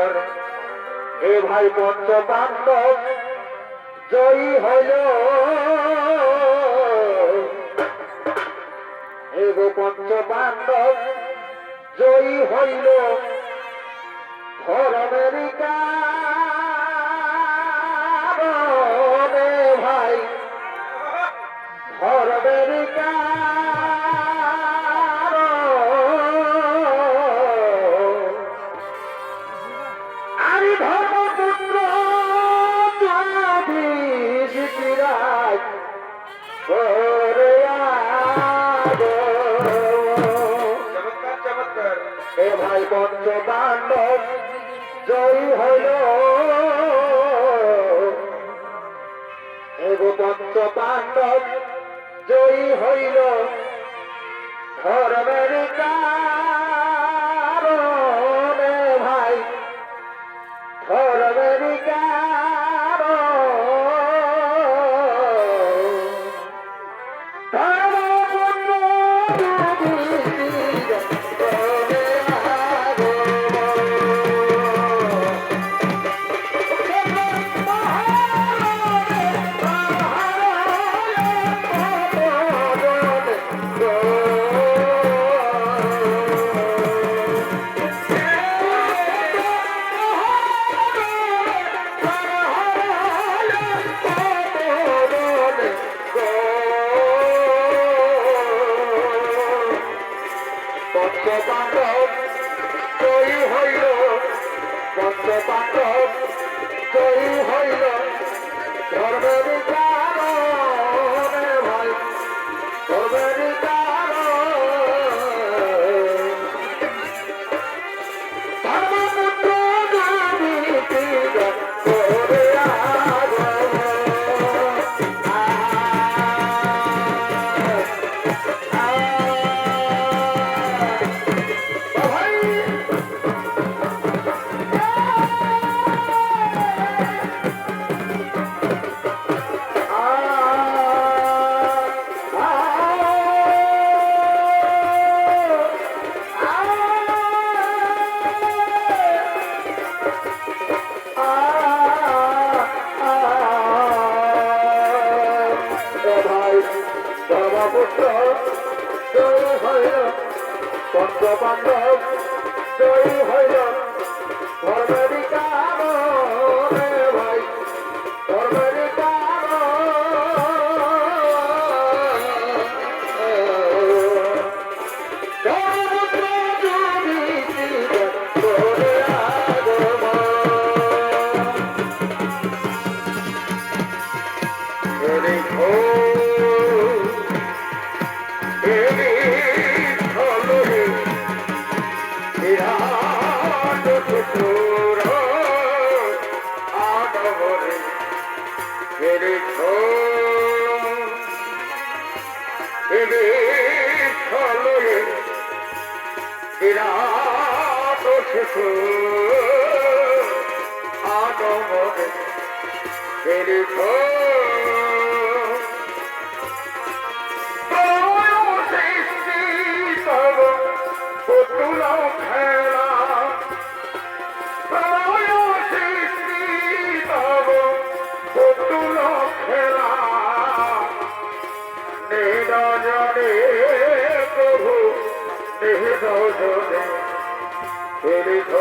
চমৎকার এ ভাই পঞ্চ পাণ্ডব জয়ী হইল এগো পঞ্চ পাণ্ডব জয়ী হইল ধর্মের কারণে ভাই ধর্মের আমি ধর্মপুত্র যুধিষ্ঠিরাজ করে চমৎকার চমৎকার এ ভাই পঞ্চ পাণ্ডব জয়ী হইল এগো পঞ্চ পাণ্ডব জয়ী হইল ধর্মের কারণে ভাই ধর্মের পঞ্চ পাণ্ডব জয়ী হইল পঞ্চ পাণ্ডব জয়ী হইল ধর্মের কারণে ভাই ধর্মের ধর্মপুত্র ধর্মপুত্র জয়ী হইল পঞ্চ পাণ্ডব জয়ী হইল ধর্মের কারণে ভাই ধর্মের ধর্মপুত্র যুধিষ্ঠির করে বিরাট শিশু আগমনে ফেরিত পুতুল খেলা পুতুল খেলা নিরঞ্জনে প্রভু নিরঞ্জনে ফেরিত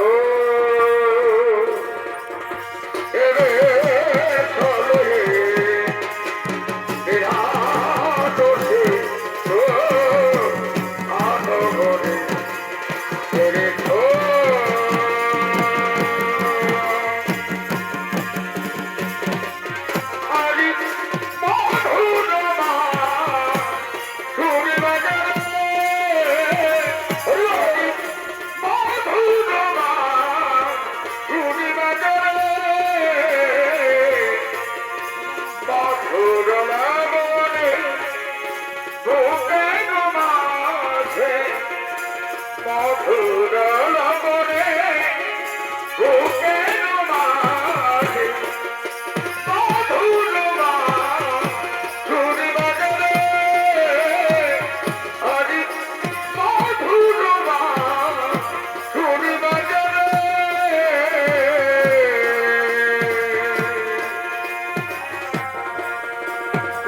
চলো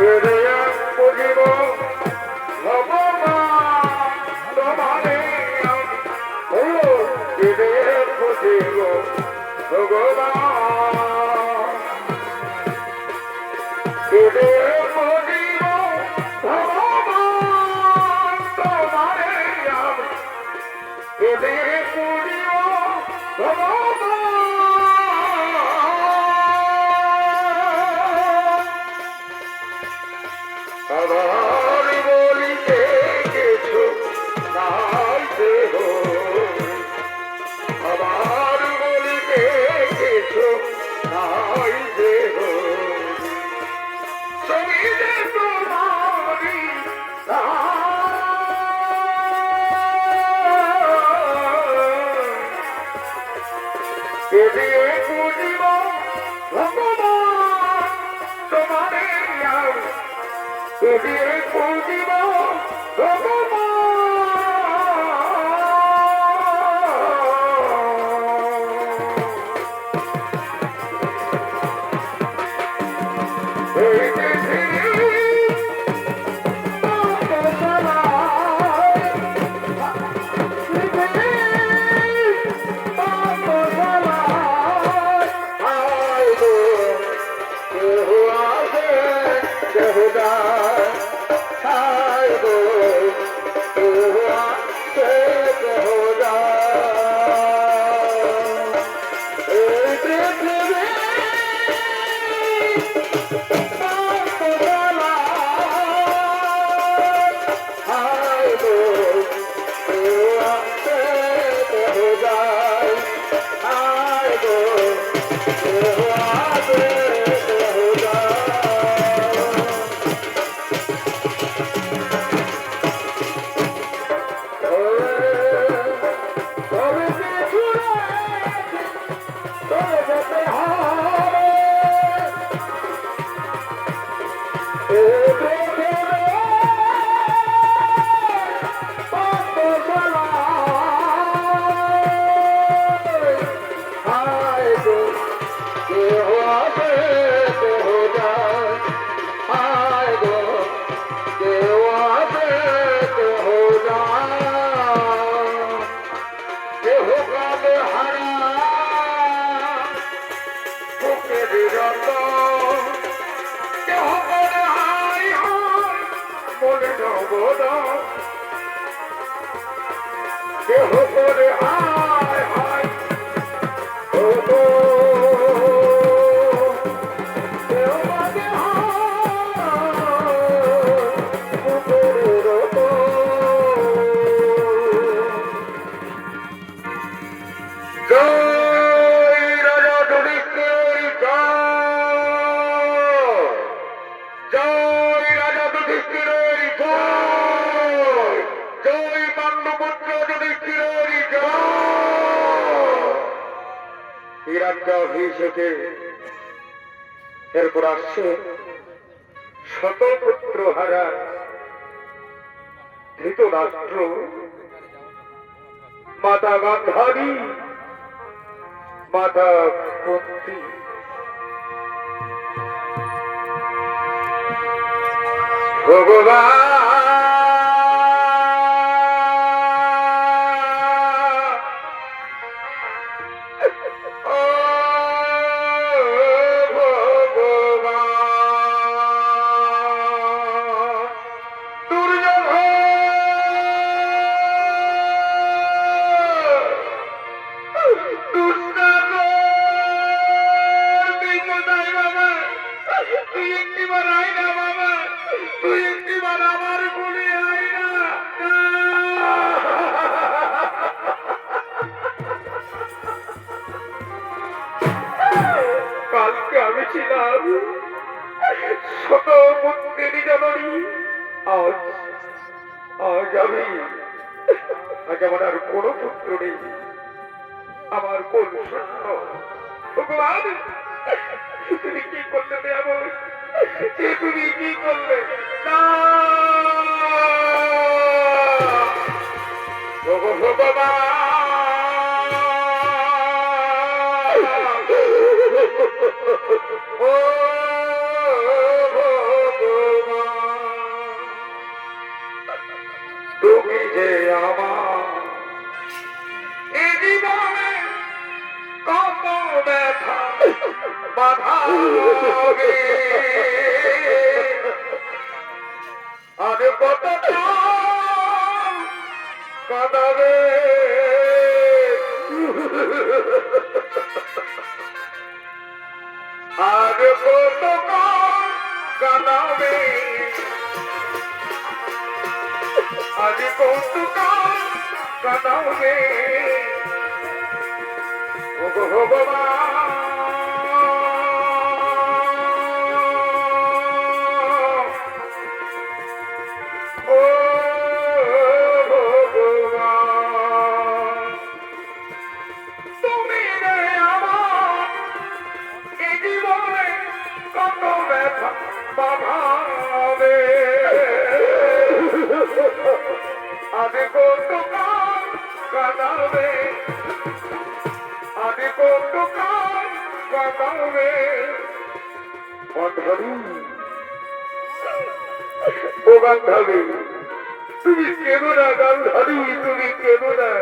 বুঝিব ভগবান তোমারে বুঝিব ভগবান বুঝিব ভগবান তোমারে বুঝিব ভগবান আবার বলিতে কিছু নাই দেহ আবার বলিতে কিছু নাই দেহ সবই যে তোমারি যদি বুঝিব ভগবান তোমারে যদি বুঝিব অভিষেকে এরপর আসছে শতপুত্র হারা ধৃতরাষ্ট্র মাতা গান্ধারী মাতা কুন্তী ভগবান আমার আর কোনো পুত্র নেই, আমার কোন শূন্য। ভগবান তুমি কি করলে দেবর, তুমি কি করলে না ভগবান। ও ভগবান কত কাঁদাবে আর কত কাঁদাবে আজ কত কাঁদাবে ও ভগবান আদি কত কাঁদাবে আদি কত কাঁদাবে ও গান্ধারী তুমি কেন না গান্ধারী তুমি কেন না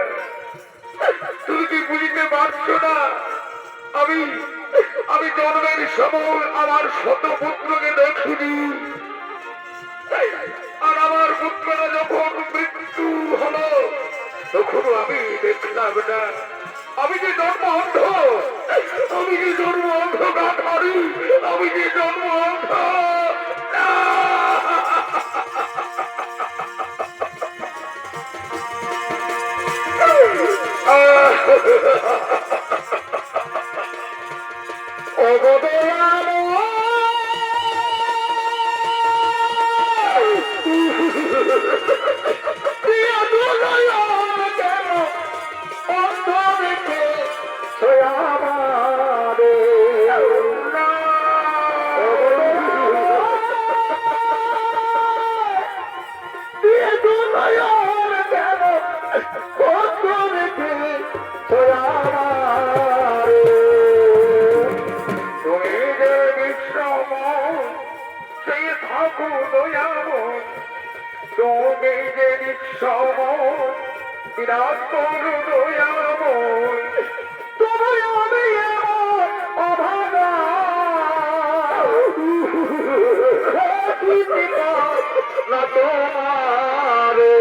তুমি কি বুঝতে পারছো না আমি আমি জন্মের সময় আমার শত পুত্রকে দেখিনি আর আমার পুত্ররা যখন মৃত্যু হলো তখন আমি দেখলাম না আমি যে জন্ম অন্ধ আমি যে জন্ম অন্ধ গান্ধারী আমি যে জন্ম অন্ধ বিরাট করু দয়াময় তুমি আমি অভাগা না তোমারে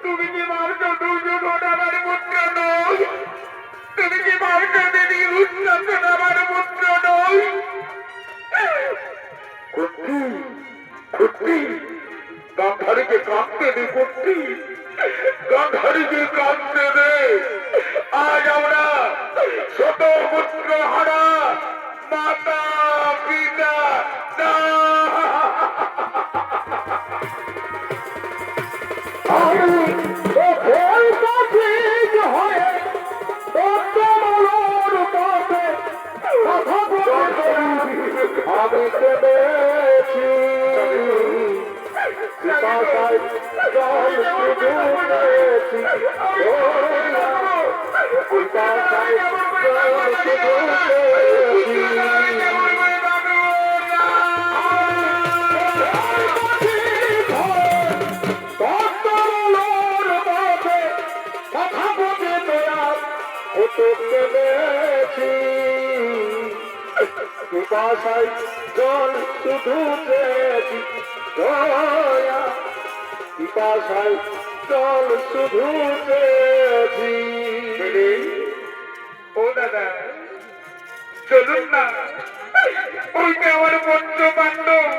তুমি কি মার্গ দুজন আমার পুত্র নই তুমি কি মার্গ দেবী উৎসব আমার পুত্র নই গান্ধারীকে কাঁদতে দে করতি গান্ধারীকে কাঁদতে দে আজ আমরা শত পুত্র হারা মাতা পিতা আমি কেঁদেছি পিপাসায় জল শুধু পেয়েছি দয়া পিপাসায় জল শুধু পেয়েছি ও দাদা চলুন না ওইটা আমার পুত্র পাণ্ডব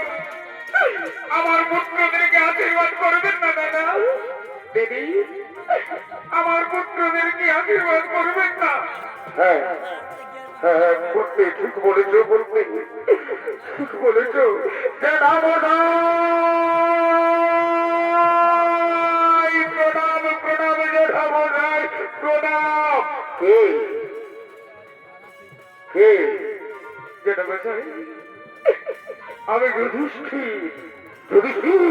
আমার পুত্রদেরকে আশীর্বাদ করবেন না দাদা দেবী আমার পুত্রদেরকে আশীর্বাদ করবেন না হ্যাঁ হ্যাঁ করতে ঠিক বলেছ বলতে ঠিক বলেছ প্রণাম প্রণাম জেঠামশাই প্রণাম কে কে জেঠামশাই আমি যুধিষ্ঠির যুধিষ্ঠির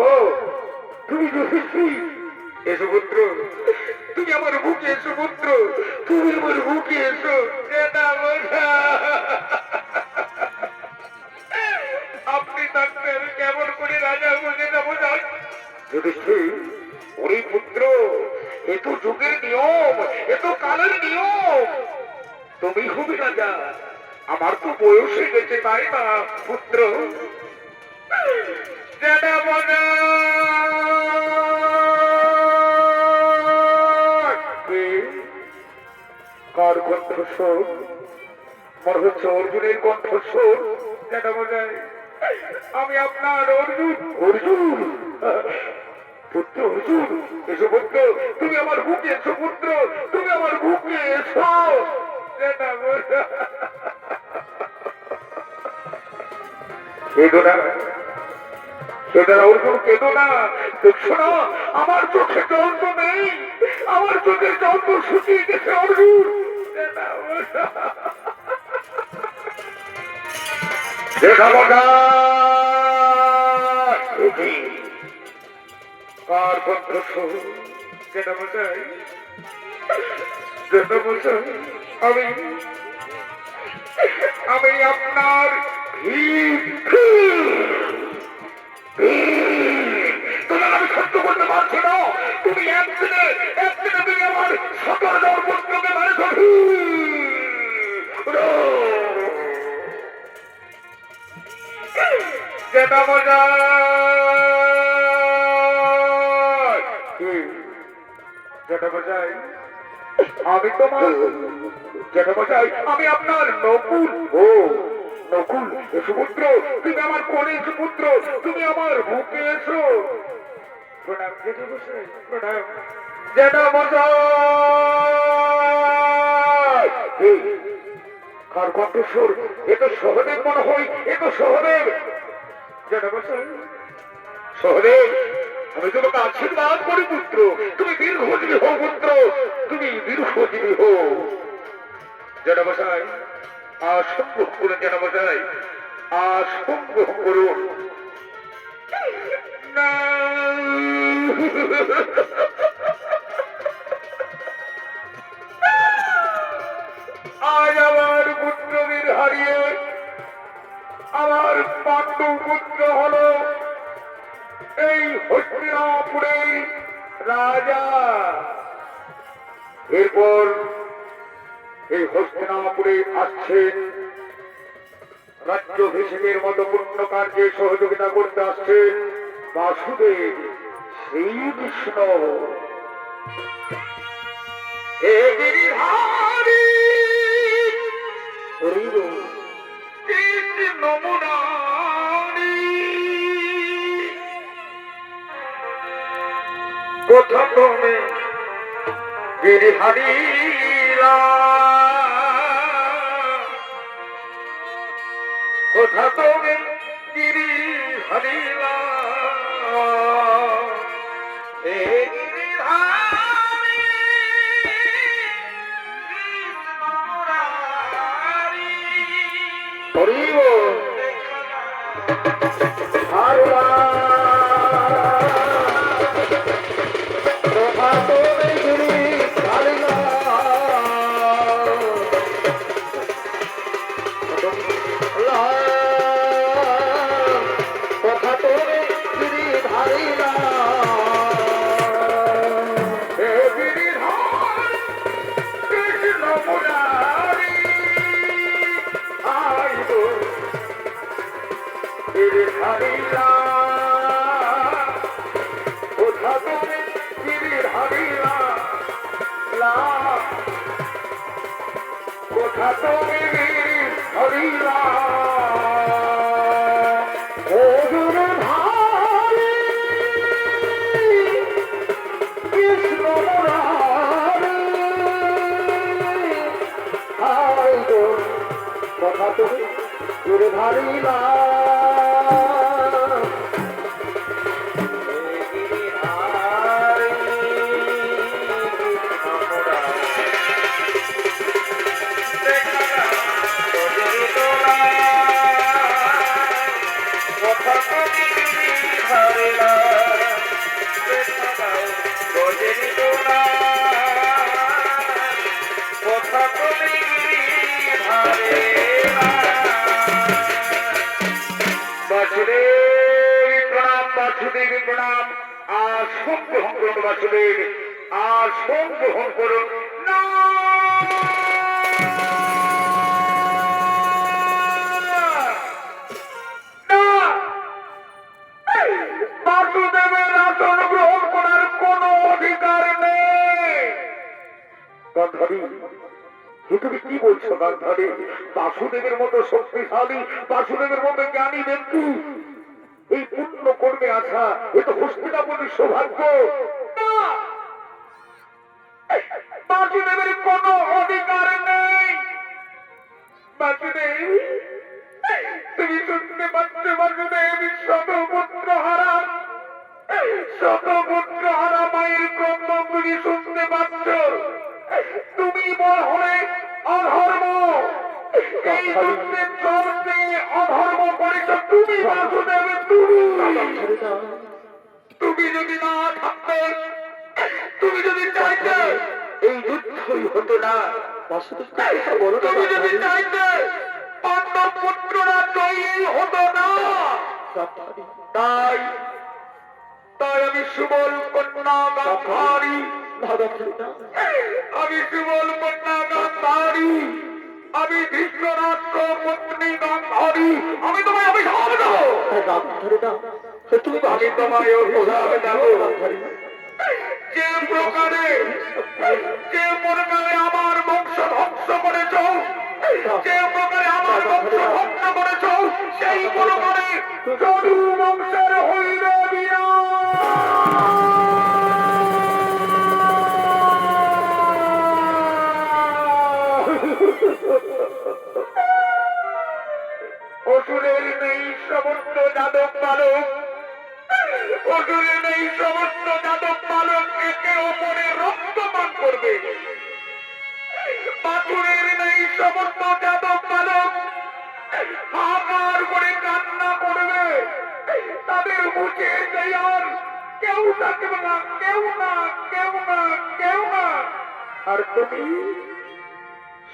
ও তুমি যুধিষ্ঠির এসো পুত্র, তুমি আমার বুকে এসো পুত্র, তুমি আমার বুকে এসো। আপনি থাকতে আমি কেমন করে রাজা বুঝে যাবো? যুধিষ্ঠির, ওরে পুত্র, এ তো যুগের নিয়ম, এ তো কালের নিয়ম। তুমি হবে রাজা, আমার তো বয়স হয়ে গেছে, তাই না পুত্র? কার কণ্ঠস্বর? মনে হচ্ছে অর্জুনের কণ্ঠস্বর। আমি আপনার অর্জুন। অর্জুন পুত্র, অর্জুন এসো পুত্র, তুমি আমার বুকে এসো পুত্র, তুমি আমার বুকে এসো। কেঁদো না, কেঁদো না অর্জুন, কেঁদো না। দেখছো না আমার চোখে জল তো নেই, আমার চোখের জল তো শুকিয়ে গেছে অর্জুন। কার কণ্ঠস্বর? জেঠামশাই, জেঠামশাই, আমি আমি আপনার তোমার আমি সহ্য করতে পারছি না। তুমি একদিনে একদিনে তুমি আমার 17 জন পুত্রকে মারেছ। জেঠামশাই, আমি তোমার জেঠামশাই, আমি আপনার নকুল। ও নকুল, এসো পুত্র, তুমি আমার কোলে এসো পুত্র, তুমি আমার বুকে এসো। প্রণাম জেঠামশাই, প্রণাম জেঠামশাই। কার কণ্ঠস্বর? এ তো সহদেব মনে হয়, এ তো সহদেব। জেঠামশাই, সহদেব, আমি তোমাকে আশীর্বাদ করি পুত্র, তুমি দীর্ঘজীবী হো পুত্র, তুমি দীর্ঘজীবী হো। জেঠামশাই, আসঙ্গ করুন জেঠামশাই, আসঙ্গ করুন। আজ আমার পুত্রবীর হারিয়ে আমার পাণ্ডু পুত্র হলো এই হস্তিনাপুরের রাজা। এরপর এই হস্তিনাপুরে আসছেন রাজ্যাভিষেকের মতো পূর্ণ কার্যে সহযোগিতা করতে আসছেন বাসুদেব শ্রীকৃষ্ণ। হে গিরিধারী নমুনারি, কোথা তুমি গিরিধারীরা, কোথা তুমি গিরিধারীরা। হে গিরিধারী নমুনারি, হরিব হারুলা। কোথা তুমি হরিলা কৃষ্ণ কথা তুমি গিরিধারীলা। প্রণাম আসন গ্রহণ করুন বাসুদেব আসন গ্রহণ করুন না বাসুদেবের আসন গ্রহণ করার কোন অধিকার নেই। গান্ধারী তুমি কি বলছো গান্ধারী? বাসুদেবের মতো শক্তিশালী বাসুদেবের মতো জ্ঞানী ব্যক্তি এই পূর্ণ কর্মে আসা এ তো হস্তিনাপুরের সৌভাগ্য। বাসুদেবের কোন অধিকার নেই। বাসুদেব তুমি শুনতে পাচ্ছ বাসুদেব শতপুত্র হারা মায়ের ক্রন্দ তুমি শুনতে পাচ্ছ। তুমি বল হলে অধর্ম এই যুদ্ধের সবচেয়ে অধর্ম করেছ তুমি বাসুদেব। তুমি যদি না থাকতে তুমি যদি চাইতে এই যুদ্ধই হতো না। তুমি যদি চাইতে পাণ্ডব পুত্ররা জয়ী হতো না। তাই তাই আমি সুবল কন্যা গান্ধারী আমি বিশ্বরাত্র পত্নী গান্ধারী আমি তোমায় অভিশাপ দেবো। আমি তোমায় অভিশাপ দেবো যে প্রকারে আমার বংশ ধ্বংস করেছ যে প্রকারে আমার বংশ ধ্বংস করেছ সেই প্রকারে যদু বংশের হইবে অসুরের নেই সমস্ত যাদব বালক অসুরের নেই সমস্ত যাদব বালক একে অপরে রক্তপান করবে। বাছুরের নেই সমস্ত যাদব বালক হাহাকার করে কান্না করবে। তাদের মুখে আর কেউ থাকবে না কেউ না কেউ না কেউ না। আর তুমি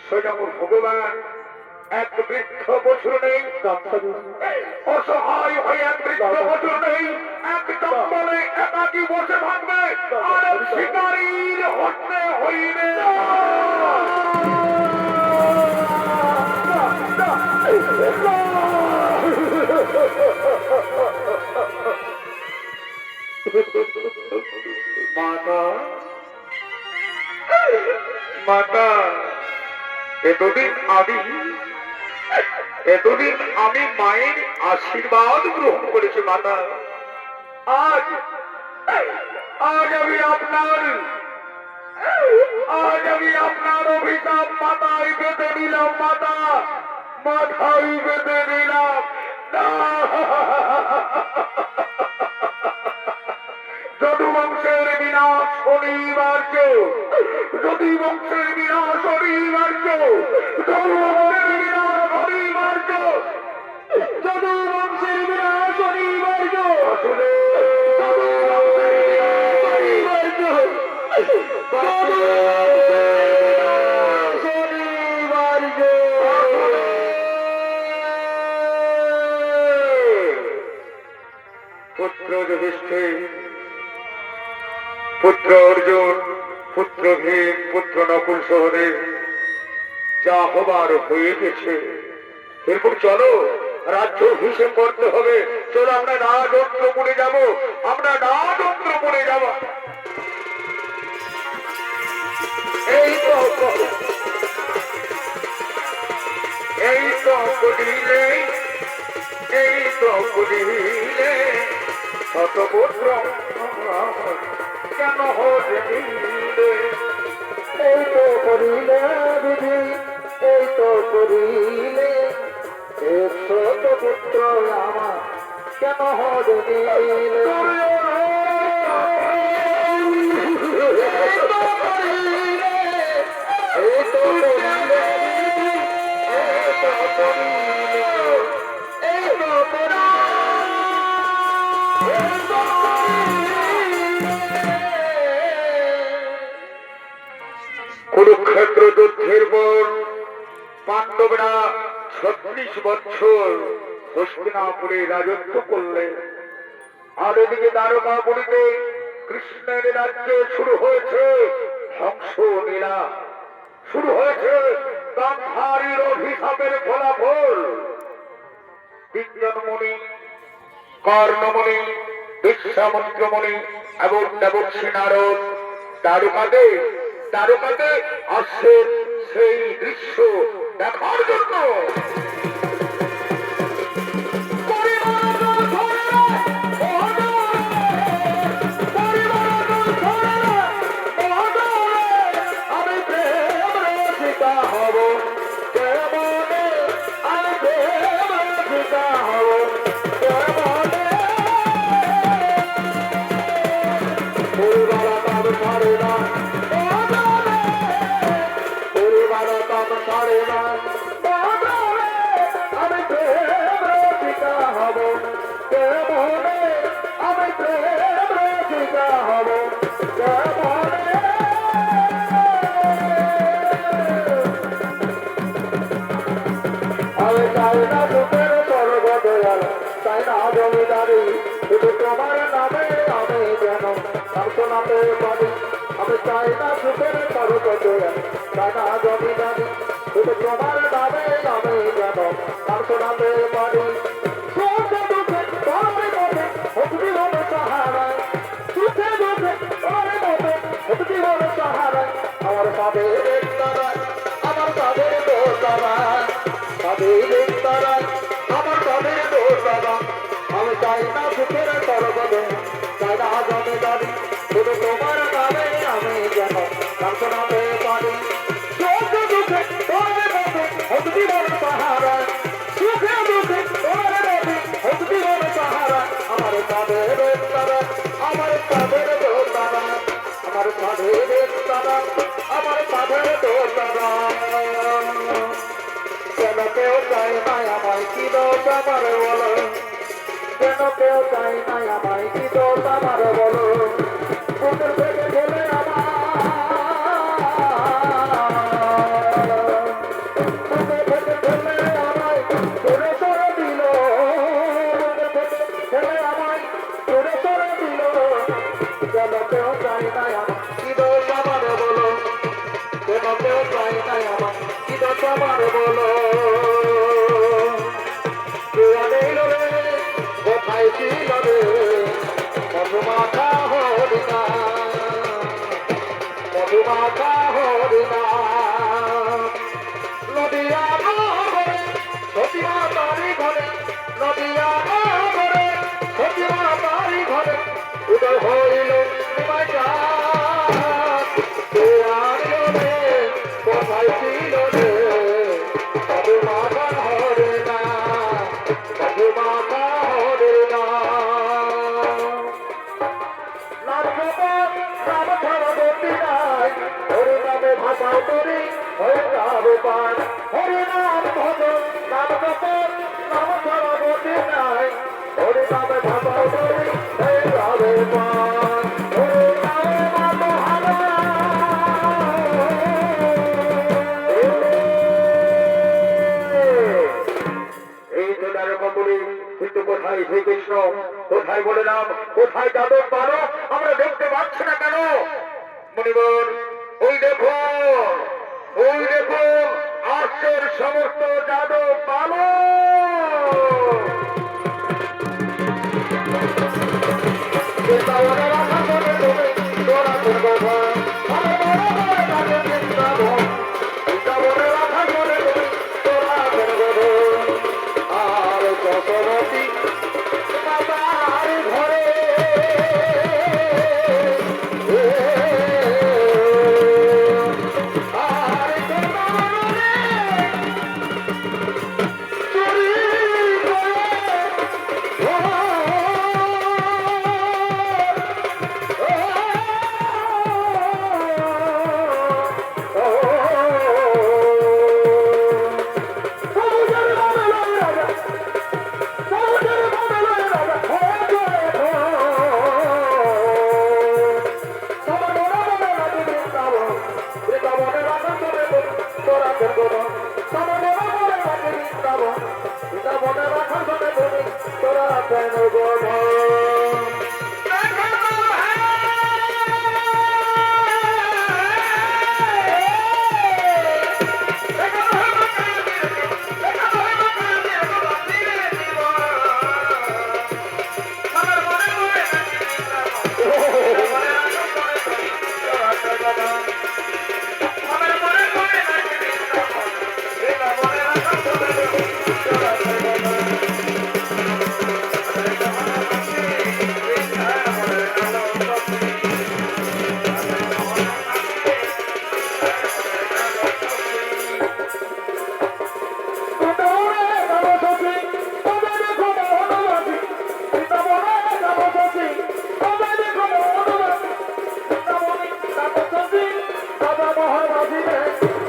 স্বয়ং ভগবান এক বৃক্ষ বছর নেই অসহায় হয়ে এক বৃক্ষ বছর নেই এক জঙ্গলে একাকি বসে থাকবে আর শিকারীর হত্যে হইবে। মাতা মাতা এতদিন আমি মায়ের আশীর্বাদ গ্রহণ করেছি মাতা। আজ আমি আপনার অভিশাপ মাথায় বেঁধে নিলাম মাতা মাথায় বেঁধে নিলাম। যদু বংশের বিনাশ অনিবার্য যদি বংশের বিনাশ অনিবার্য যদু বংশের বিনাশ অনিবার্য যদু বংশের বিনাশ অনিবার্য আসলে যদু বংশের বিনাশ অনিবার্য পুত্র যুধিষ্ঠির পুত্র অর্জুন পুত্র ভীম পুত্র নকুল সহদেব যা হবার হয়ে গেছে। এরপর চলো রাজ্য অভিষেক করতে হবে। চলো আমরা রাজন্দ্রপুরে যাব আমরা রাজন্দ্রপুরে যাব। এই তো করিলে শতপুত্র কেন হলে এই তো করিলে দিদি এই তো করিলে শতপুত্র আমার কেন হলে কুরুক্ষেত্র যুদ্ধের পর পাণ্ডবরা 36 বছর হস্তিনাপুরে রাজত্ব করলেন। আর এদিকে দ্বারকাপুরীতে কৃষ্ণের রাজ্যে শুরু হয়েছে হংস লীলা, শুরু হয়েছে গান্ধারীর অভিশাপের ফলাফল। তিনজন মুনি, কর্ণমণি, বিশ্বামিত্রমণি এবং দেবর্ষি নারদ দ্বারকাতে আসছেন সেই দৃশ্য দেখার জন্য। জমিদারি শুধু তোমার নামে আমি যেন নাম শোনাতে পারি। আমি চাই না সুখের স্বর্গ দয়াল, চাই না জমিদারি শুধু তোমার নামে আমি যেন নাম শোনাতে পারি। সুখে দুঃখে তোমার মধ্যে ভক্তি হলো সাহারায়, সুখে দুঃখে তোমার মধ্যে ভক্তি হলো সাহারায়। আমার তাদের তারায়, আমার তাদের দোতারায়, তাদের তারায়, আমার তাদের দোতারা। আমি চাই না সুখের স্বর্গ দয়াল, চাই না জমিদারি শুধু তোমার নামে আমি যেন নাম শোনাতে পারি। সুখে দুঃখে তোমার মধ্যে ভক্তি হলো সাহারায়, সুখে দুঃখে তোমার মধ্যে ভক্তি হলো সাহারায়। আমার তাদের তারা, আমার তাদের দোতারা, আমার তাদের তারা, আমার তাদের দোতারা। কেন কেউ চাই না আমায় কি দোষ আমার বলো, কেন কেউ চাই না আমায় কি দোষ আমার বলো। বুকের থেকে ঢেলে আমার, বুকের থেকে ঢেলে আমায় সরে সরে দিল, বুকের থেকে ঢেলে আমায় সরে সরে দিল। কেন কেউ চাই না আমায় কি দোষ আমার বলো, কেন কেউ চাই না আমায় কি দোষ আমার বলো। কোথায় ছিল রে মধুমাখা হরিণা, মধুমাখা হরিণা। নদিয়া নগরে সতীমা তারি ঘরে, নদিয়া নগরে সতীমা তারি ঘরে উদয় হইল নিমাই চাঁদ। কে আনিল রে কোথায় ছিল রে মধুমাখা হরিণা, মধুমাখা হরিণা। নাম ছাড়া গতি নাই, হরিনামে ভাষাও তরি হয়ে যাবে পার। হরিনাম ভজ নাম কপর, নাম ছাড়া গতি নাই, হরিনামে ভাষাও তরি হয়ে যাবে পার। হরিনামে মাতো হারা এই তো দ্বারকাপুরী, কিন্তু কোথায় শ্রীকৃষ্ণ, কোথায় বলে নাম, কোথায় যাদব পারো আমরা দেখতে পাচ্ছি না কেন? মনিবর ওই দেখো, ওই দেখো আসছেন সমস্ত যাদব পালো। আর যশোরী বাবার ঘরে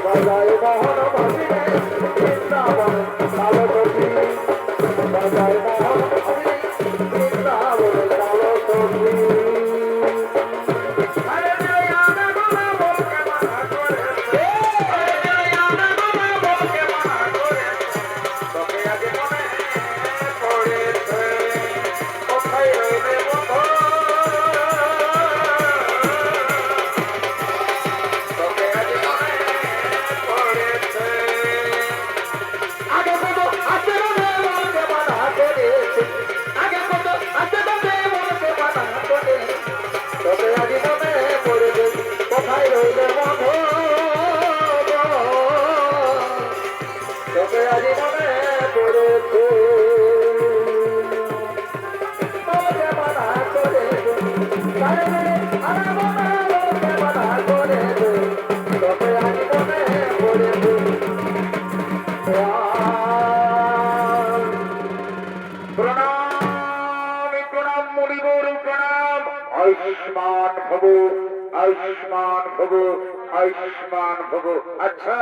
বাজায় মোহন ভাবিলে বৃন্দাবন কালো সখী বাজায় মোহন ভাবিলে বৃন্দাবন কালো সখী আয়ুষ্মান ভব আয়ুষ্মান ভব আয়ুষ্মান ভব। আচ্ছা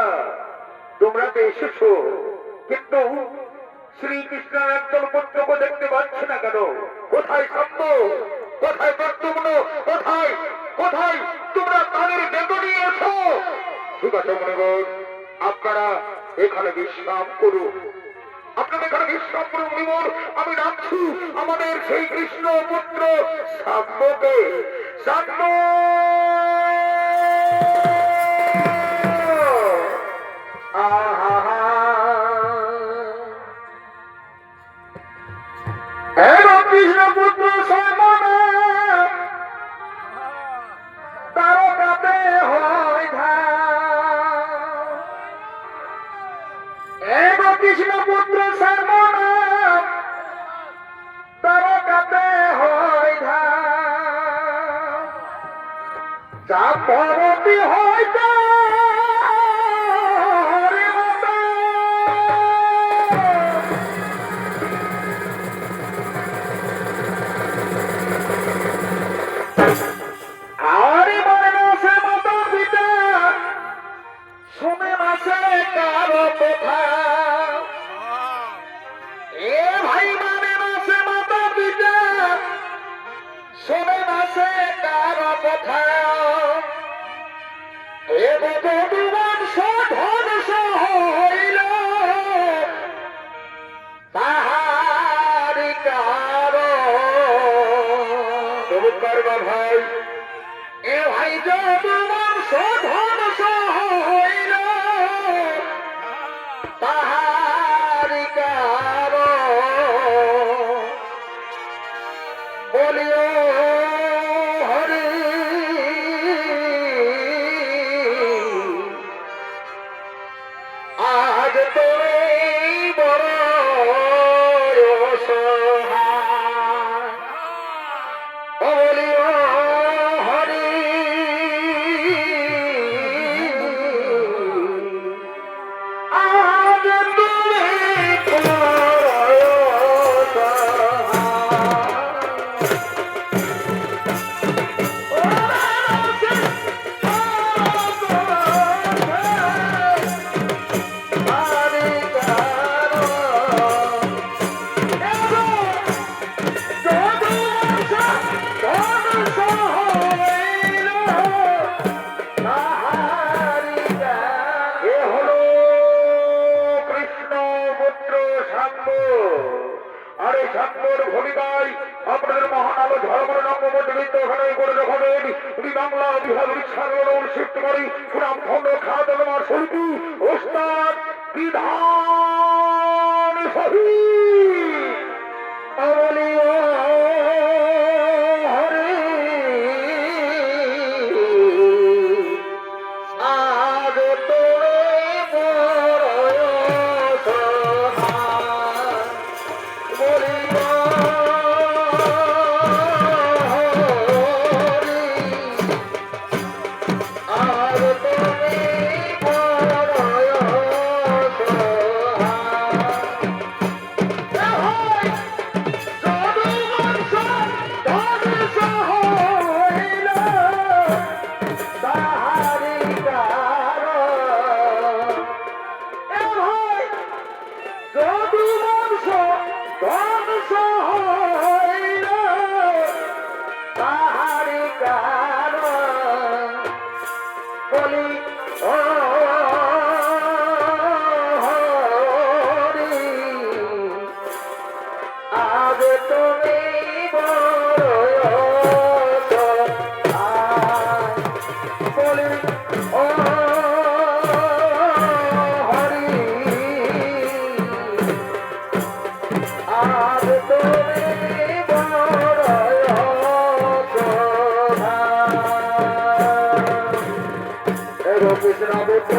তোমরা তো এসেছো, কিন্তু শ্রীকৃষ্ণের একজন পুত্রকে দেখতে পাচ্ছি না কেন? কোথায় শব্দ, কোথায় প্রদ্যুম্ন, কোথায় কোথায় তোমরা তাদের ডেকে নিয়ে এসো। ঠিক আছে মনিবর, আপনারা এখানে বিশ্রাম করুন, আপনারা এখানে বিশ্রাম করুন মনিবর। আমি ডাকছি আমাদের সেই কৃষ্ণ পুত্র শাম্বকে। শাম্ব কৃষ্ণ পুত্র শ্যামনে তারকাতে হয় কৃষ্ণ পুত্র শ্যামনে তারকাতে হয় চাপরতি হয় ভাই এ ভাই যদুবংশ ধ্বংস হইল তাহারি কারণ বলিও হরি আজ তোরে বড় আপনাদের মহান আলো ধর্মের নবমন্ডলিত ওখানে করে দেখাবেন। উনি বাংলা বিভাগ উড়িষ্যার শিফট করি সুনাম খন্ড খাদ্য শিল্পী ওস্তাদ বিধান সহি হরে আজ তোরে ও হরি আজ তুমি বড় সহায় বলি ও হরি আজ তুমি বড় সহায় কৃষ্ণ পুত্র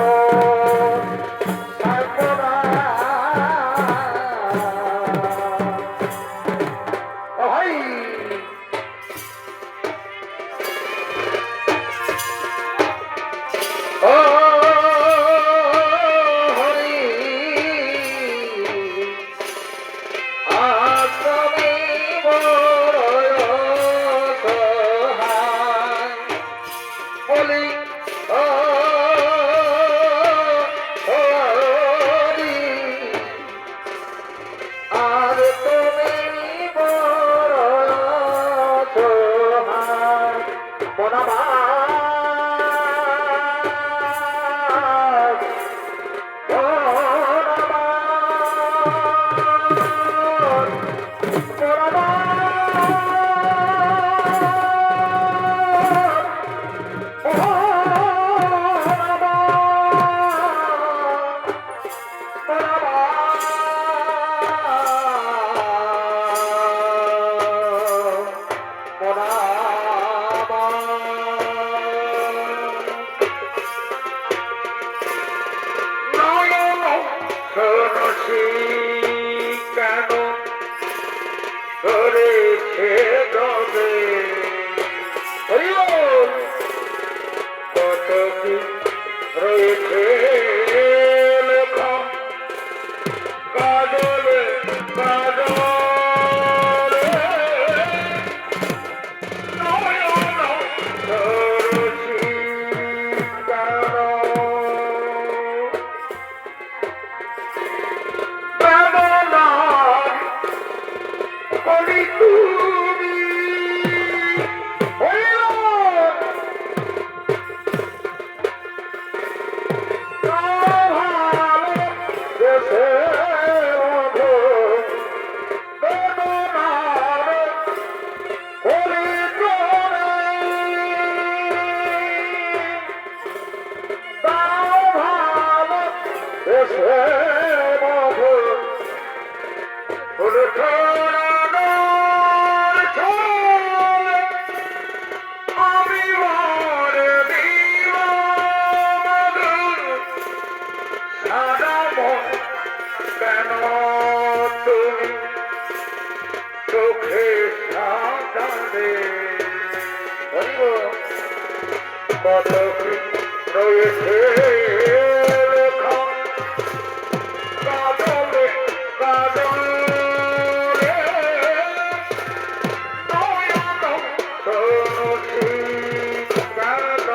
কেন ধরেছে তবে কত কি রয়েছে লেখা কাজলে কাজলে নয়ন ধরেছি কেন করি তুমি কেন তুমি চোখে সাজানে কত রয়েছে লেখা কাজলে কাজলে নয়ন ধরেছি কেন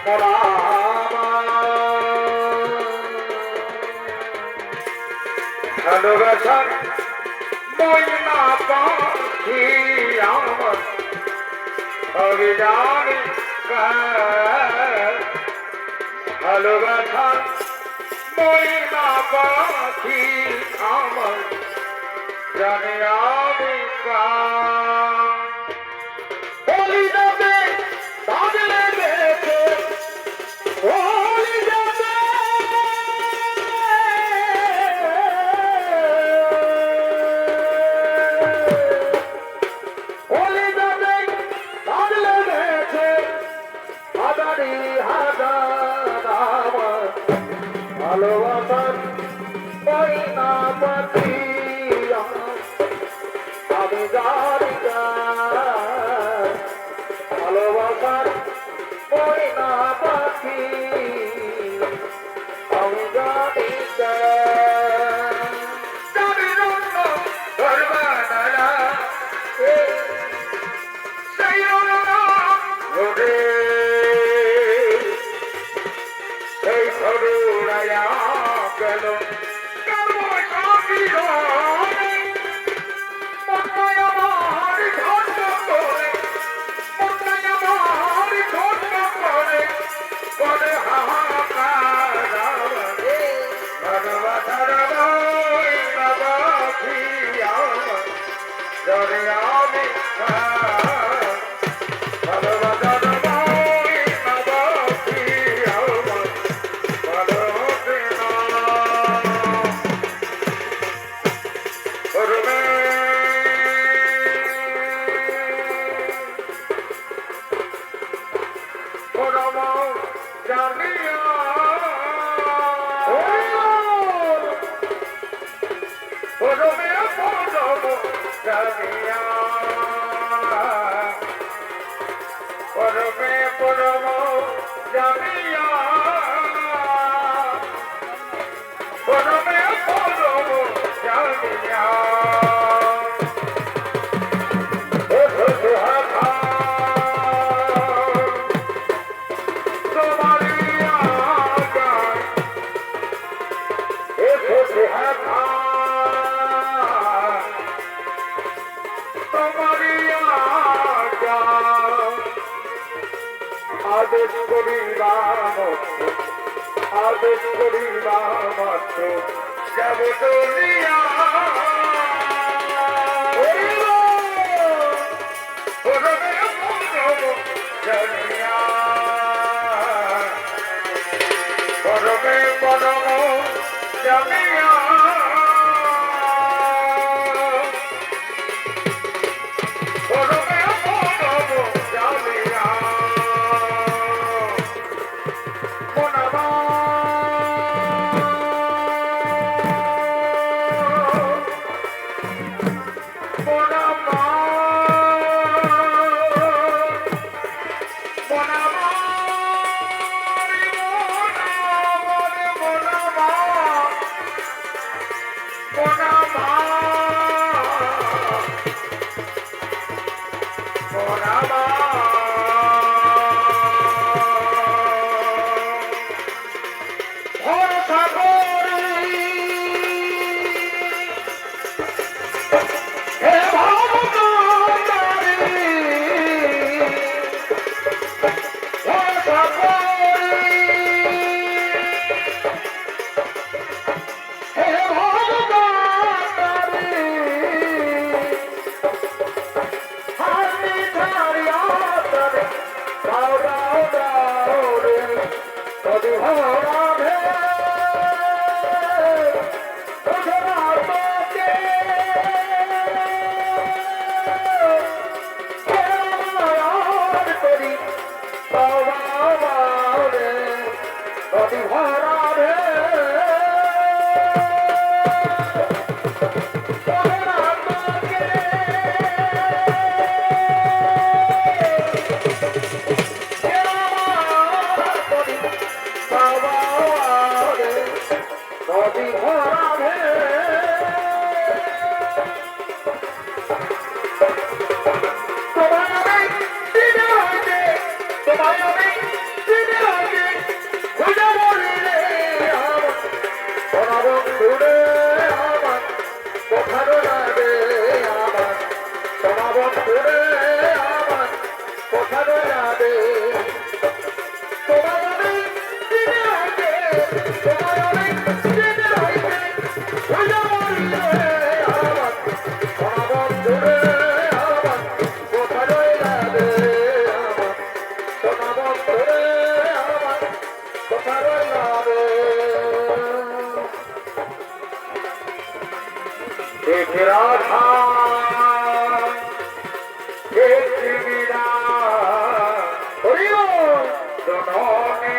মোরা ভালোবাসার ময়না পাখি আমার অভিযানে ভালোবাসার ময়না পাখি আমার জানে আমি বলি যাবে বাদলে গেছে বলি যাবে বলি যাবে বাদলে গেছে হাজারি হাজার আমার ভালোবাসার ময়না পাখি আমি জানি ভালোবাসার ময়না পাখি আমি জানি এই ঘরুড়ায়া গেল আদেশ করিবা আদেশ করিবা মাত্র যাব দুনিয়া জানিয়া পরমে পরম জানিয়া পরমে পরম জানিয়া তোমায় আমি एक राधा एक मीरा दोनों ने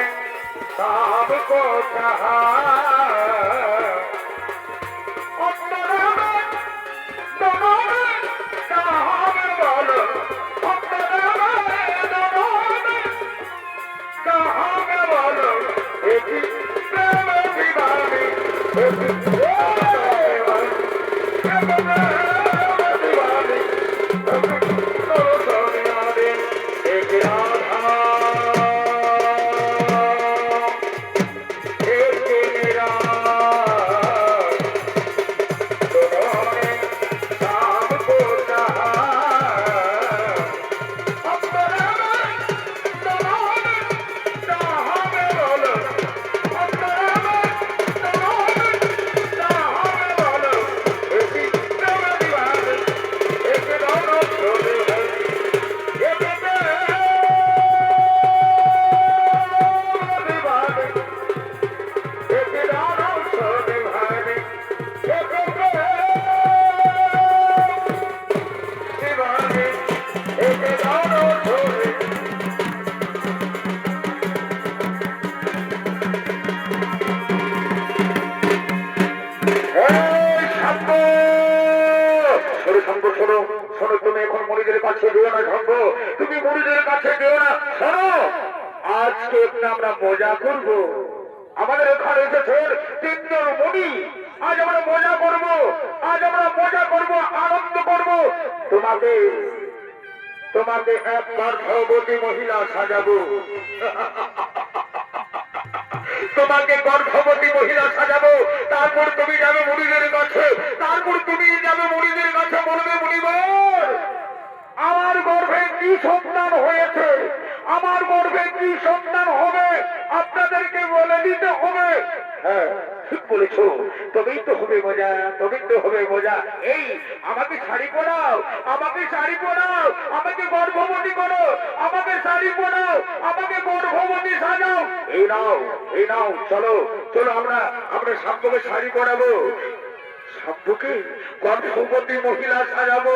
शाम को कहा মজা করব আমাদের এখানে এসেছেন তিনজন মুনি আজ আমরা মজা করব আনন্দ করব তোমাকে তোমাকে এক গর্ভবতী মহিলা সাজাবো তোমাকে গর্ভবতী মহিলা সাজাবো তারপর তুমি যাবে মুনিদের কাছে বলবে মুনিবর আমার গর্ভে কি সন্তান হয়েছে আমার গর্ভে কি সন্তান হবে আপনাদেরকে বলে দিতে হবে হ্যাঁ ঠিক বলেছো তবেই তো হবে মজা এই আমাকে শাড়ি পরাও আমাকে গর্ভবতী করো আমাকে শাড়ি পরাও আমাকে গর্ভবতী সাজাও এই নাও চলো আমরা সাম্যকে শাড়ি পরাবো সাম্যকে গর্ভবতী মহিলা সাজাবো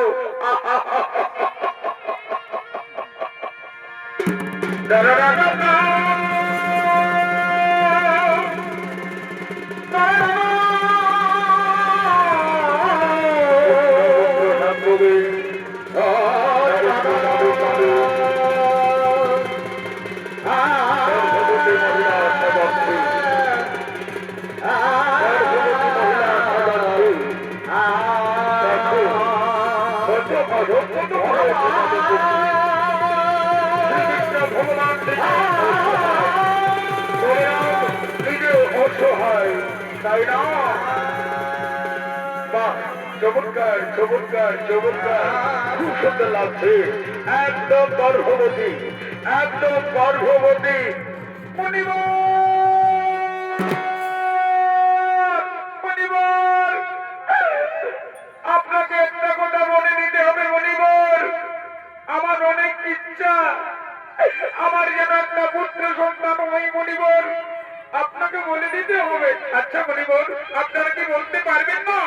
চমৎকার খুব সুন্দর লাগছে একদম গর্ভবতী আপনাকে একটা কথা বলে দিতে হবে মণিবর আমার অনেক ইচ্ছা আমার যেন একটা পুত্র সন্তান হয় মণিবর আপনাকে বলে দিতে হবে আচ্ছা মণিবর আপনারা কি বলতে পারবেন না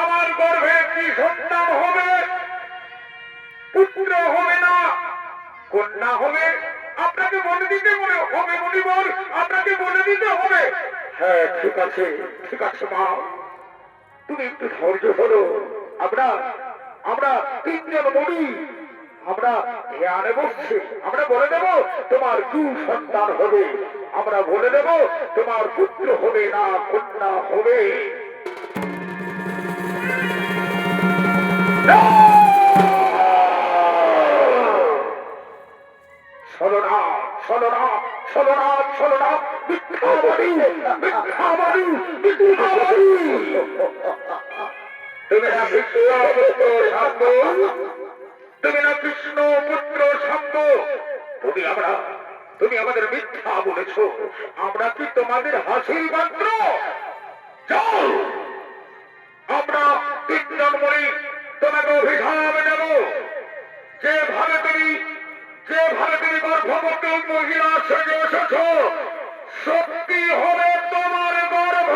আমার গর্ভে কি সন্তান হবে পুত্র হবে না কন্যা হবে আপনাকে বলে দিতে হবে মণিবর আপনাকে বলে দিতে হবে হ্যাঁ ঠিক আছে মা তুমি একটু ধৈর্য ধরো আমরা তিনজন মুনি আমরা ধ্যানে বসছি আমরা বলে দেব তোমার কি সন্তান হবে আমরা বলে দেব তোমার পুত্র হবে না কন্যা হবে তুমি না কৃষ্ণ পুত্র শাম্ব তুমি আমাদের মিথ্যা বলেছ আমরা কি তোমাদের হাসির পাত্র চল আমরা তিনজন মরি তোমাকে অভিশাপ দেব যেভাবে তুমি গর্ভবতী মহিলা সেজে এসেছ সত্যি হবে তোমার গর্ভ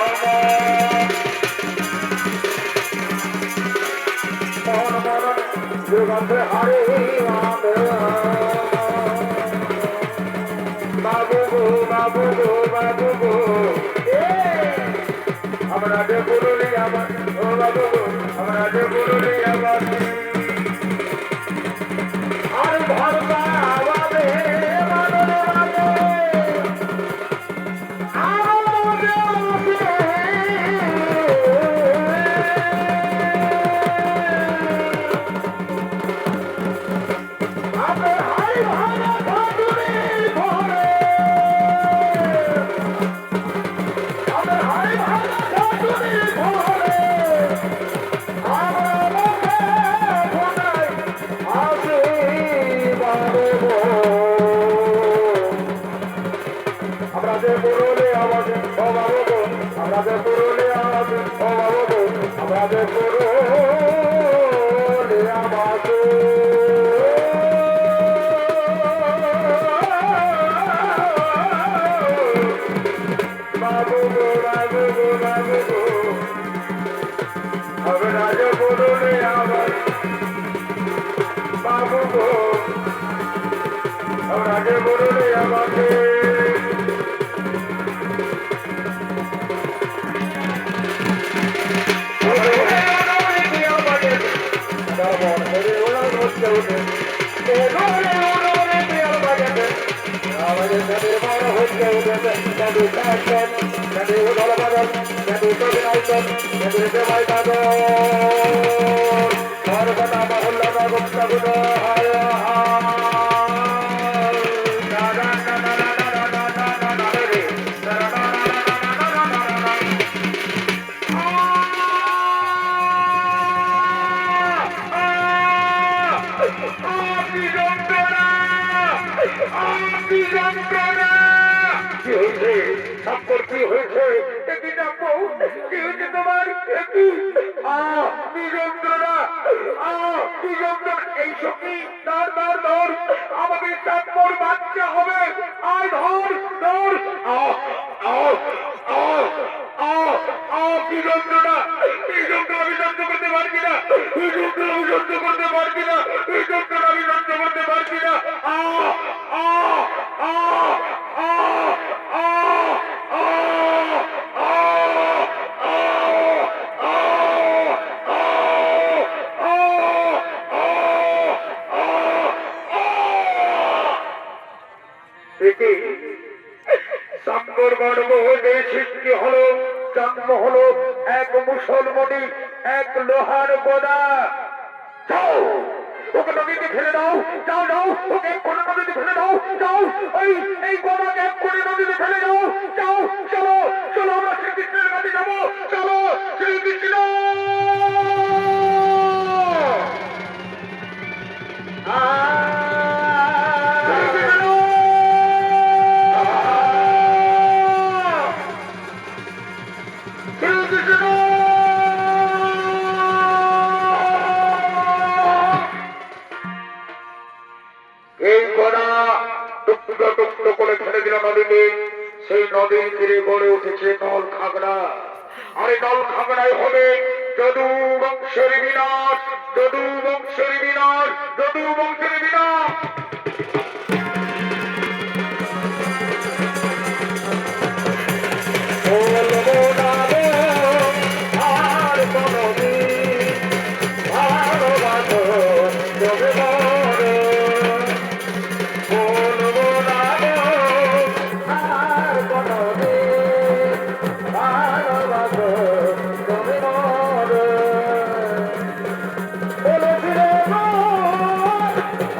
মন মন যুগন্ধ হরে বাবু গো বাবু গো বাবু গো আমরা যে বললি আমার ও বাবু গো আমরা যে বললি আমার আর ভরবা আবাবে মানরে মানরে জন্ম হলো এক মুসলমানি এক লোহার গোদা যাও ওকে নদীতে ফেলে দাও যাও যাও ওকে কোনো নদীতে ফেলে দাও যাও এই গোদাকে এক করে নদীতে ফেলে দাও যাও চলো চলো আমরা শ্রীকৃষ্ণের কাছে যাবো চলো শ্রীকৃষ্ণ সেই নদীর তীরে গড়ে উঠেছে নল খাগড়া আর এই নল খাগড়ায় হবে যদু বংশের বিনাশ যদু বংশের বিনাশ যদু বংশের বিনাশ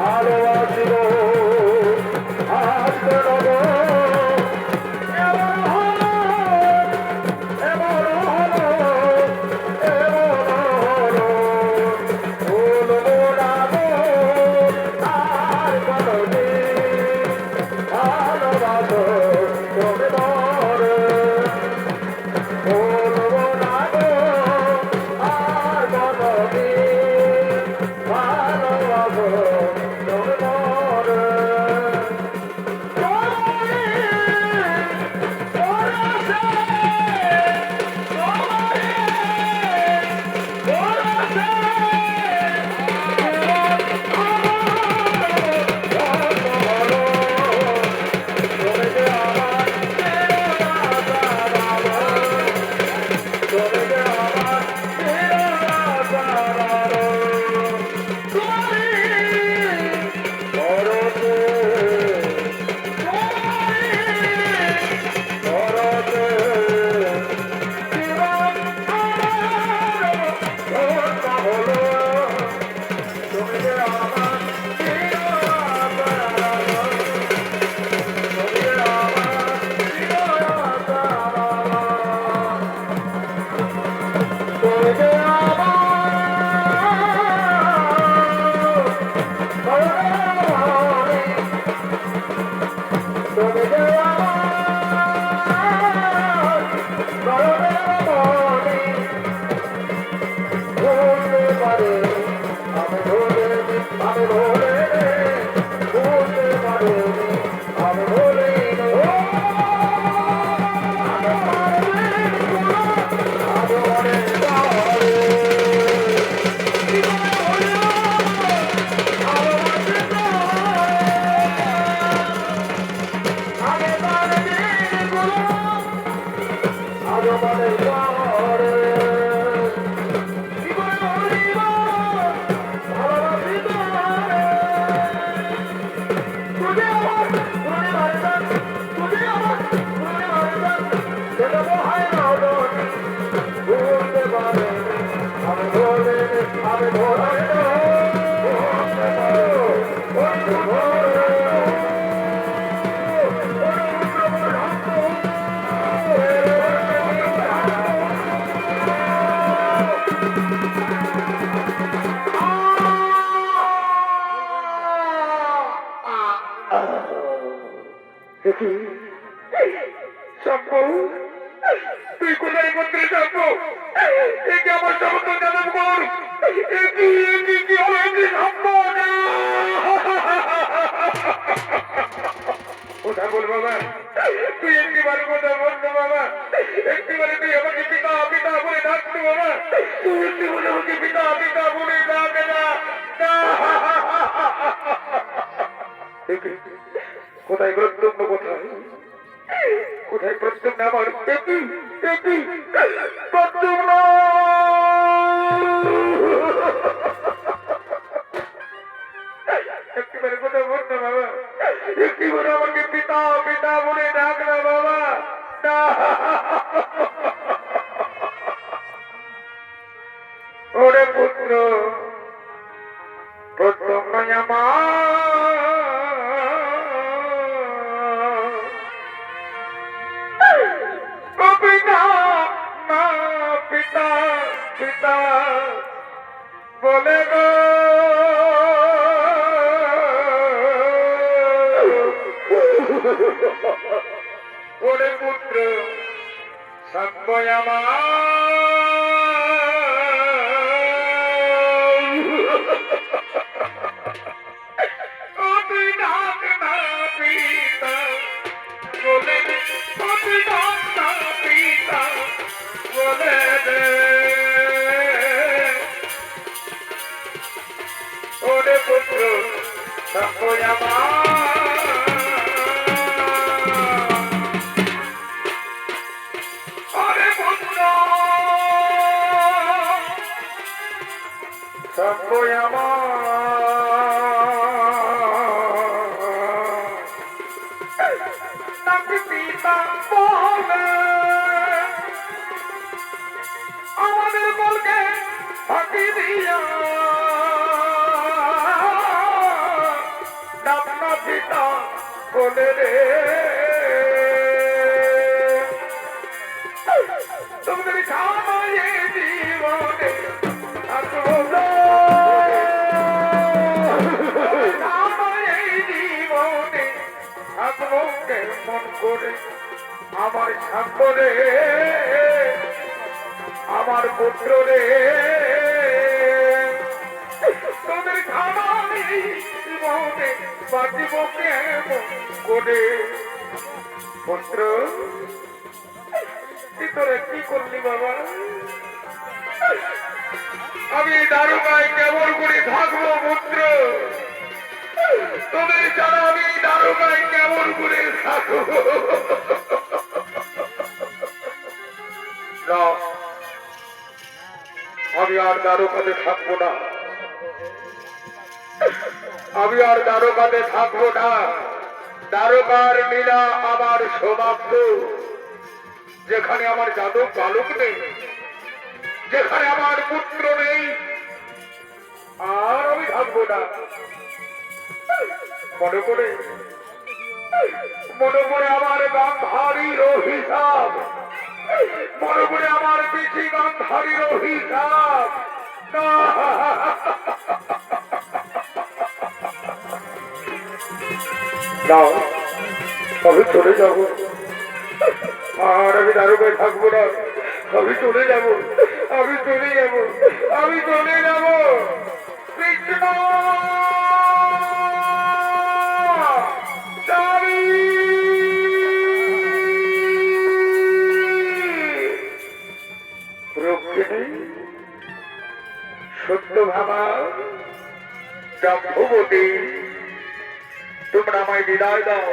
ভালোবাসি কি শম্ভু, তুই কোথায় করতে শম্ভু? একে আমার সমস্ত জানাব কর। কি হলো? কি শম্ভু? কথা বল বাবা, তুই একটিবারে কথা বল না বাবা। একটিবারে তুই আমাকে পিতা পিতা বলে ডাকতো বাবা। তুই একটিবারে আমাকে পিতা পিতা বলে ডাক না। কোথায় প্রত্যুম্ন? কোথায় কোথায় প্রত্যুম্ন? আমার প্রত্যুম্ন একটিবারে কথা বল না বাবা। একটিবারে আমাকে পিতা পিতা বলে ডাক না বাবা। ওরে পুত্র প্রত্যুম্ন আমার পিতা না পিতা পিতা বলে গো। ওরে পুত্র সঙ্গয় তুই ডাক না পিতা বলে দে। তুই ডাক না পিতা বলে দে। ওরে পুত্র সঙ্গয় ওরে পুত্র সঙ্গয় পিতা বলে আমাদের বলকে ফাঁকি দিয়া ডাকনা পিতা বলে রে। তোমাদের খামায়ে জীবনে থাকবো না। খামায়ে জীবনে থাকবো কেমন করে আমার সাগরে আমার পুত্র রে। তোদের খামায়ে জীবনে বাঁচিব কেমন করে। পুত্র তোরা কি করলি বাবা? আমি দারোগায় কেমন করে থাকবো পুত্র? তোদের ছাড়া আমি দারোগায় কেমন করে থাকবো? না, আমি আর দারোগাতে থাকবো না। আমি আর দারোগাতে থাকবো না। দারোগার লীলা আমার সমাপ্ত। যেখানে আমার যাদব বালক নেই, যেখানে আমার পুত্র নেই, আর আমি থাকবো না। মনে করে আমার গান্ধারীর অভিশাপ, মনে করে আমার পিঠি গান্ধারীর অভিশাপ। না, আমি চলে যাব। আর আমি দারোগায় থাকবো না। আমি চলে যাব। আমি চলে যাব। আমি চলে যাব। কৃষ্ণ সত্য ভাবা জাম্বুবতী, তোমরা আমায় বিদায় দাও।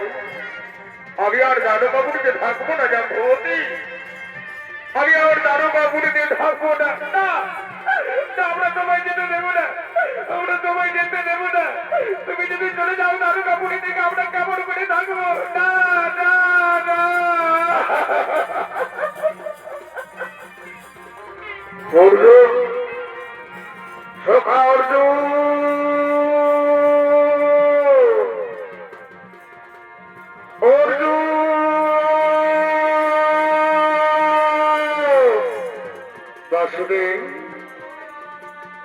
আমি আর দারোগাবুড়িতে থাকবো না জাম্বুবতী। আমি আর দারোগাবুড়িতে থাকবো না। আমরা তোমায় যেতে দেবো না। আমরা তোমায় যেতে দেবো না। তুমি যদি চলে যাও দারোগাবুড়ি থেকে আমরা কেমন করে থাকবো? না না না। অর্জুন, সখা অর্জুন, অর্জুন, বাসুদেব,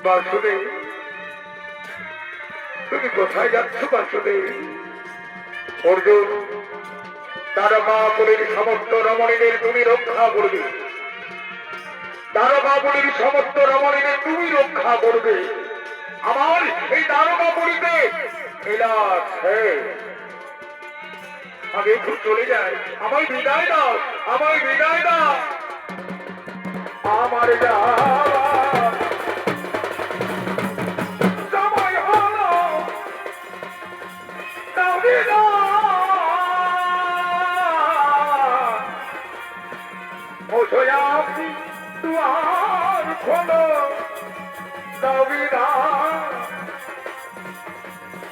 বাসুদেব, তুমি কোথায় যাচ্ছ বাসুদেব? অর্জুন, দ্বারকাপুরীর সমস্ত রমণীদের তুমি রক্ষা করবে, দ্বারকাপুরীর সমস্ত রমণীদের তুমি রক্ষা করবে। আমার এই দ্বারকাপুরীতে বিলাস আমি একটু চলে যাই, আমায় বিদায় দাও, আমায় বিদায় দাও। আমার সময় হলো, মুছয়াছি দুয়ার খোলো,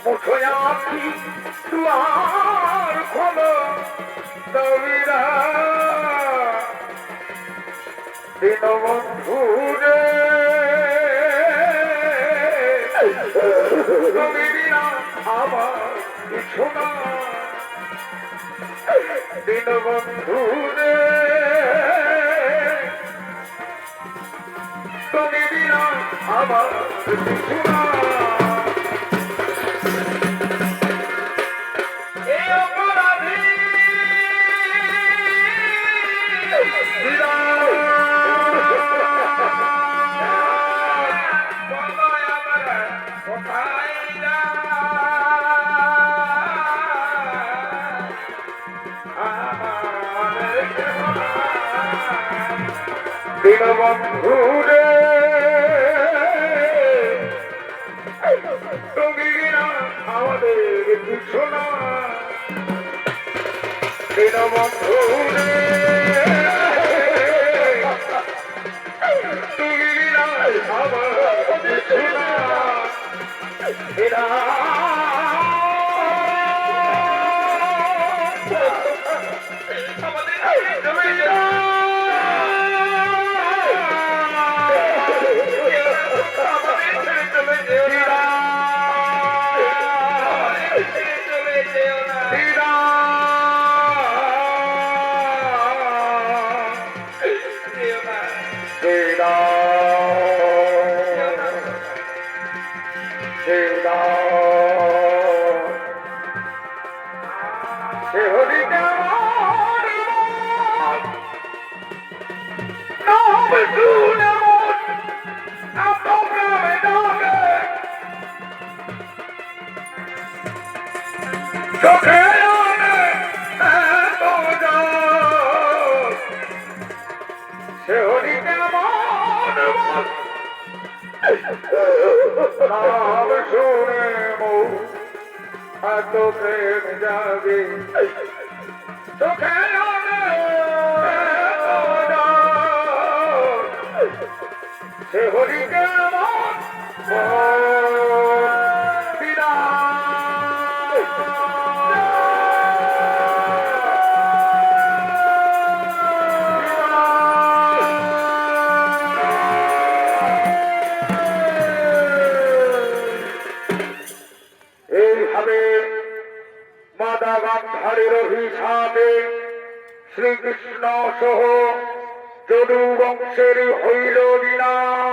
মুছয়াছি দুয়ার খোলো, দবিরা দীনবন্ধু রে, তুমি বিনা আমার কিছু না, দীনবন্ধু রে, তুমি বিনা আমার কিছু না। দীনবন্ধু রে, তুমি বিনা আমাদের কিছু না, দীনবন্ধু রে, তুমি বিনা আমার কিছু না। নাম শুনে এত প্রেম যাবে চোখে সে হরিকে গান্ধারের অভিশাপে শ্রীকৃষ্ণ সহ যদু বংশের হইল বিনাশ।